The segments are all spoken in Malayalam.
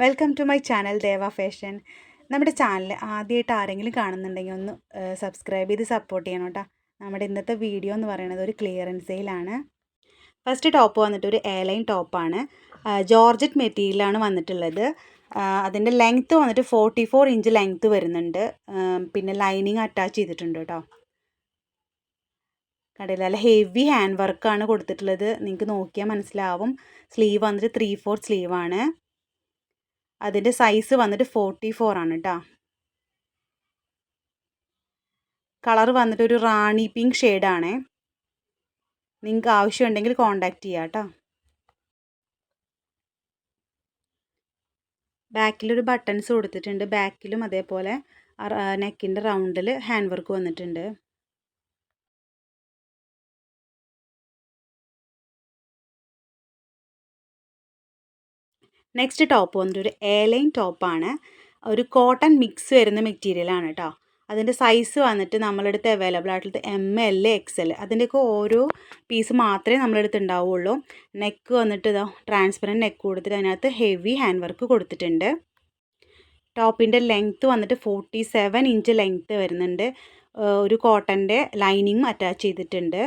Welcome to my channel Deva fashion. നമ്മുടെ ചാനൽ ആദ്യമായിട്ട് ആരെങ്കിലും കാണുന്നുണ്ടെങ്കിൽ ഒന്ന് സബ്സ്ക്രൈബ് ചെയ്ത് സപ്പോർട്ട് ചെയ്യണം കേട്ടോ. നമ്മുടെ ഇന്നത്തെ വീഡിയോ എന്ന് പറയുന്നത് ഒരു ക്ലിയറൻസ് സെയിലാണ്. ഫസ്റ്റ് ടോപ്പ് വന്നിട്ട് ഒരു എയർലൈൻ ടോപ്പാണ്. ജോർജറ്റ് മെറ്റീരിയലാണ് വന്നിട്ടുള്ളത്. അതിൻ്റെ ലെങ്ത്ത് വന്നിട്ട് 44 ഇഞ്ച് ലെങ്ത്ത് വരുന്നുണ്ട്. പിന്നെ ലൈനിങ് അറ്റാച്ച് ചെയ്തിട്ടുണ്ട് കേട്ടോ. കടയിൽ നല്ല ഹെവി ഹാൻഡ് വർക്കാണ് കൊടുത്തിട്ടുള്ളത്. നിങ്ങൾക്ക് നോക്കിയാൽ മനസ്സിലാവും. സ്ലീവ് വന്നിട്ട് 3/4 സ്ലീവാണ്. അതിൻ്റെ സൈസ് വന്നിട്ട് 44 ആണ് കേട്ടോ. കളർ വന്നിട്ട് ഒരു റാണി പിങ്ക് ഷെയ്ഡാണേ. നിങ്ങൾക്ക് ആവശ്യമുണ്ടെങ്കിൽ കോൺടാക്റ്റ് ചെയ്യാം കേട്ടോ. ബാക്കിലൊരു ബട്ടൺസ് കൊടുത്തിട്ടുണ്ട്. ബാക്കിലും അതേപോലെ നെക്കിൻ്റെ റൗണ്ടിൽ ഹാൻഡ് വർക്ക് വന്നിട്ടുണ്ട്. നെക്സ്റ്റ് ടോപ്പ് വന്നിട്ട് ഒരു എയർലൈൻ ടോപ്പാണ്. ഒരു കോട്ടൺ മിക്സ് വരുന്ന മെറ്റീരിയലാണ് കേട്ടോ. അതിൻ്റെ സൈസ് വന്നിട്ട് നമ്മളടുത്ത് അവൈലബിൾ ആയിട്ടുള്ളത് ML XL. അതിൻ്റെയൊക്കെ ഓരോ പീസ് മാത്രമേ നമ്മളടുത്ത് ഉണ്ടാവുള്ളൂ. നെക്ക് വന്നിട്ട് ഇതാ ട്രാൻസ്പെറൻറ്റ് നെക്ക് കൊടുത്തിട്ട് അതിനകത്ത് ഹെവി ഹാൻഡ് വർക്ക് കൊടുത്തിട്ടുണ്ട്. ടോപ്പിൻ്റെ ലെങ്ത്ത് വന്നിട്ട് 47 ഇഞ്ച് ലെങ്ത്ത് വരുന്നുണ്ട്. ഒരു കോട്ടൻ്റെ ലൈനിങ്ങും അറ്റാച്ച് ചെയ്തിട്ടുണ്ട്.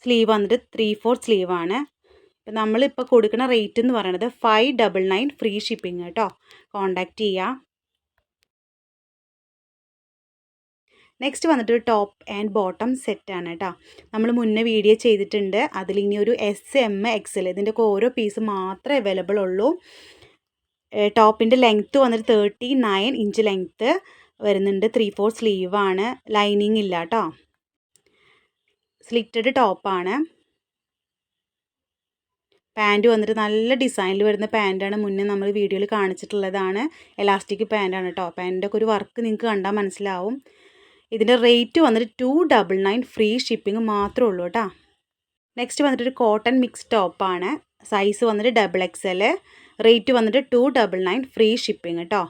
സ്ലീവ് വന്നിട്ട് 3/4 സ്ലീവാണ്. ഇപ്പം നമ്മളിപ്പോൾ കൊടുക്കുന്ന റേറ്റ് എന്ന് പറയുന്നത് 599 ഫ്രീ ഷിപ്പിംഗ് കേട്ടോ. കോൺടാക്റ്റ് ചെയ്യുക. നെക്സ്റ്റ് വന്നിട്ട് ഒരു ടോപ്പ് ആൻഡ് ബോട്ടം സെറ്റാണ് കേട്ടോ. നമ്മൾ മുന്നേ വീഡിയോ ചെയ്തിട്ടുണ്ട്. അതിലിനി ഒരു SM XL ഇതിൻ്റെയൊക്കെ ഓരോ പീസ് മാത്രമേ അവൈലബിൾ ഉള്ളൂ. ടോപ്പിൻ്റെ ലെങ്ത്ത് വന്നിട്ട് 39 ഇഞ്ച് ലെങ്ത്ത് വരുന്നുണ്ട്. 3/4 സ്ലീവാണ്. ലൈനിങ് ഇല്ല കേട്ടോ. സ്ലിറ്റഡ് ടോപ്പാണ്. പാൻറ്റ് വന്നിട്ട് നല്ല ഡിസൈനിൽ വരുന്ന പാൻറ്റാണ്. മുന്നേ നമ്മൾ വീഡിയോയിൽ കാണിച്ചിട്ടുള്ളതാണ്. എലാസ്റ്റിക് പാൻറ്റാണ് കേട്ടോ. പാൻറ്റിൻ്റെ ഒക്കെ ഒരു വർക്ക് നിങ്ങൾക്ക് കണ്ടാൽ മനസ്സിലാവും. ഇതിൻ്റെ റേറ്റ് വന്നിട്ട് 299 ഫ്രീ ഷിപ്പിംഗ് മാത്രമേ ഉള്ളൂ കേട്ടോ. നെക്സ്റ്റ് വന്നിട്ട് ഒരു കോട്ടൺ മിക്സ് ടോപ്പാണ്. സൈസ് വന്നിട്ട് XXL. റേറ്റ് വന്നിട്ട് 299 ഫ്രീ ഷിപ്പിംഗ് കേട്ടോ.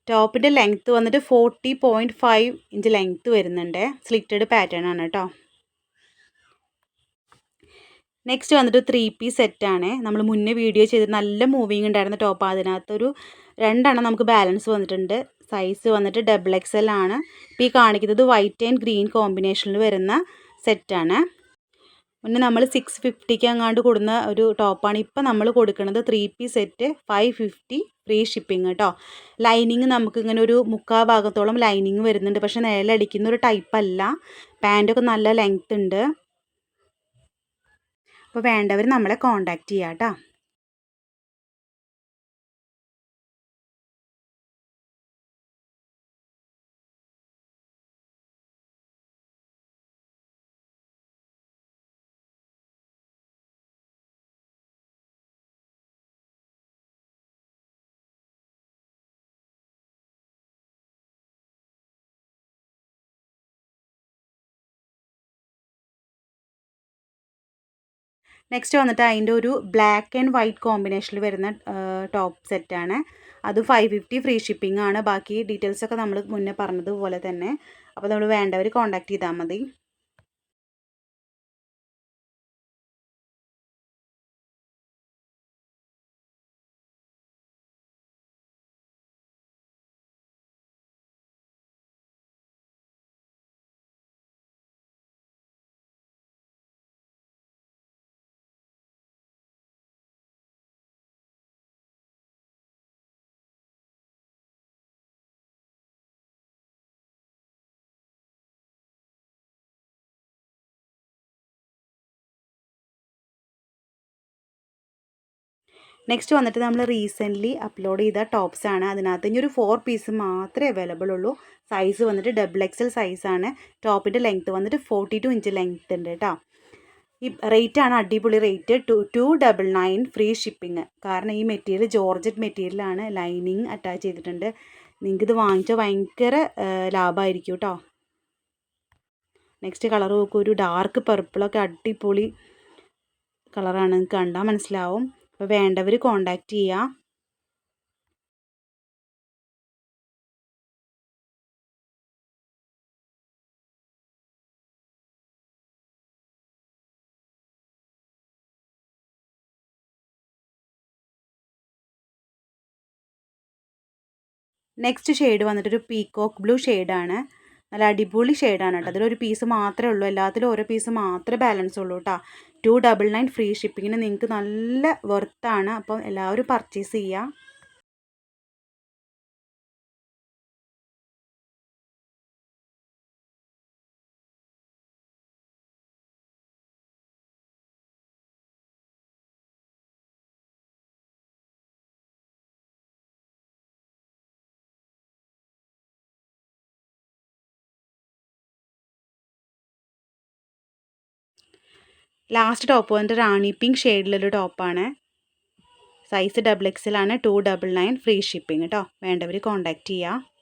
ടോപ്പിൻ്റെ ലെങ്ത്ത് വന്നിട്ട് 40.5 ഇഞ്ച് ലെങ്ത്ത് വരുന്നുണ്ട്. സ്ലിറ്റഡ് പാറ്റേൺ ആണ് കേട്ടോ. നെക്സ്റ്റ് വന്നിട്ട് 3 പീസ് സെറ്റാണ്. നമ്മൾ മുന്നേ വീഡിയോ ചെയ്തിട്ട് നല്ല മൂവിങ് ഉണ്ടായിരുന്ന ടോപ്പ്. അതിനകത്തൊരു 2 നമുക്ക് ബാലൻസ് വന്നിട്ടുണ്ട്. സൈസ് വന്നിട്ട് XXL ആണ്. ഇപ്പോൾ ഈ കാണിക്കുന്നത് വൈറ്റ് ആൻഡ് ഗ്രീൻ കോമ്പിനേഷനിൽ വരുന്ന സെറ്റാണ്. മുന്നേ നമ്മൾ 650 അങ്ങാണ്ട് കൊടുക്കുന്ന ഒരു ടോപ്പാണ്. ഇപ്പോൾ നമ്മൾ കൊടുക്കുന്നത് 3 പീസ് സെറ്റ് 550 ഫ്രീ ഷിപ്പിംഗ് കേട്ടോ. ലൈനിങ് നമുക്കിങ്ങനെ ഒരു 3/4 ഭാഗത്തോളം ലൈനിങ് വരുന്നുണ്ട്. പക്ഷേ നിഴലടിക്കുന്ന ഒരു ടൈപ്പല്ല. പാൻറ്റൊക്കെ നല്ല ലെങ്ത് ഉണ്ട്. അപ്പോൾ വേണ്ടവർ നമ്മളെ കോൺടാക്റ്റ് ചെയ്യാം കേട്ടോ. നെക്സ്റ്റ് വന്നിട്ട് അതിൻ്റെ ഒരു ബ്ലാക്ക് ആൻഡ് വൈറ്റ് കോമ്പിനേഷനിൽ വരുന്ന ടോപ്പ് സെറ്റാണ്. അത് 550 ഫ്രീ ഷിപ്പിംഗ് ആണ്. ബാക്കി ഡീറ്റെയിൽസൊക്കെ നമ്മൾ മുന്നേ പറഞ്ഞതുപോലെ തന്നെ. അപ്പോൾ നമ്മൾ വേണ്ടവർ കോൺടാക്റ്റ് ചെയ്താൽ മതി. നെക്സ്റ്റ് വന്നിട്ട് നമ്മൾ റീസെൻ്റ്ലി അപ്ലോഡ് ചെയ്ത ടോപ്സാണ്. അതിനകത്ത് ഇനി ഒരു 4 പീസ് മാത്രമേ അവൈലബിൾ ഉള്ളൂ. സൈസ് വന്നിട്ട് XXL സൈസാണ്. ടോപ്പിൻ്റെ ലെങ്ത്ത് വന്നിട്ട് 42 ഇഞ്ച് ലെങ്ത്ത് ഉണ്ട് കേട്ടോ. ഈ റേറ്റാണ് അടിപൊളി റേറ്റ്. 299 free shipping. കാരണം ഈ മെറ്റീരിയൽ ജോർജറ്റ് മെറ്റീരിയലാണ്. ലൈനിങ് അറ്റാച്ച് ചെയ്തിട്ടുണ്ട്. നിങ്ങൾക്കിത് വാങ്ങിച്ചാൽ ഭയങ്കര ലാഭമായിരിക്കും കേട്ടോ. നെക്സ്റ്റ് കളർ നോക്കൂ. ഒരു ഡാർക്ക് പർപ്പിളൊക്കെ അടിപൊളി കളറാണ്. നിങ്ങൾക്ക് കണ്ടാൽ മനസ്സിലാവും. അപ്പോൾ വേണ്ടവർ കോൺടാക്റ്റ് ചെയ്യുക. നെക്സ്റ്റ് ഷെയ്ഡ് വന്നിട്ടൊരു പീക്കോക്ക് ബ്ലൂ ഷെയ്ഡാണ്. നല്ല അടിപൊളി ഷെയ്ഡാണ് കേട്ടോ. അതിലൊരു പീസ് മാത്രമേ ഉള്ളൂ, എല്ലാത്തിലും ഓരോ പീസ് മാത്രമേ ബാലൻസ് ഉള്ളൂ കേട്ടോ. 299 ഫ്രീ ഷിപ്പിങ്ങിന് നിങ്ങൾക്ക് നല്ല വെർത്താണ്. അപ്പം എല്ലാവരും പർച്ചേസ് ചെയ്യുക. ലാസ്റ്റ് ടോപ്പ് വന്നിട്ട് റാണി പിങ്ക് ഷെയ്ഡിലൊരു ടോപ്പാണ്. സൈസ് XXL ആണ്. 299 ഫ്രീ ഷിപ്പിംഗ് കേട്ടോ. വേണ്ടവർ കോൺടാക്റ്റ് ചെയ്യുക.